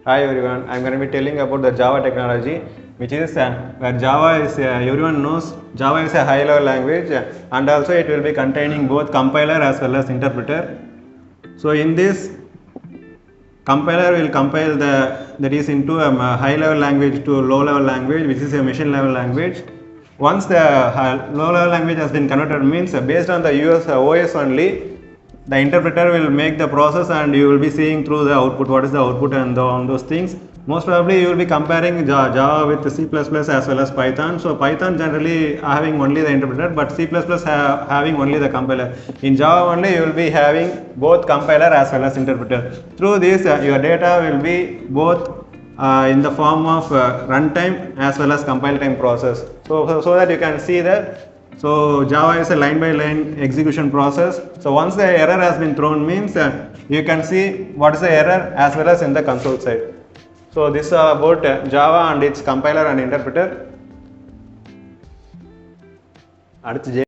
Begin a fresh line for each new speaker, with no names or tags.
Hi everyone, I am going to be telling about the Java technology, which is where Java is, everyone knows Java is a high level language, and also it will be containing both compiler as well as interpreter. So in this, compiler will compile that is into a high level language to a low level language, which is a machine level language. Once the low level language has been converted, means based on the OS only, the interpreter will make the process and you will be seeing through the output what is the output and on those things. Most probably you will be comparing Java with C++ as well as Python. So Python generally having only the interpreter, but C++ having only the compiler. In Java only you will be having both compiler as well as interpreter. Through this your data will be both in the form of runtime as well as compile time process. So that you can see that. So Java is a line by line execution process. So once the error has been thrown means you can see what is the error as well as in the console side. So this is about Java and its compiler and interpreter.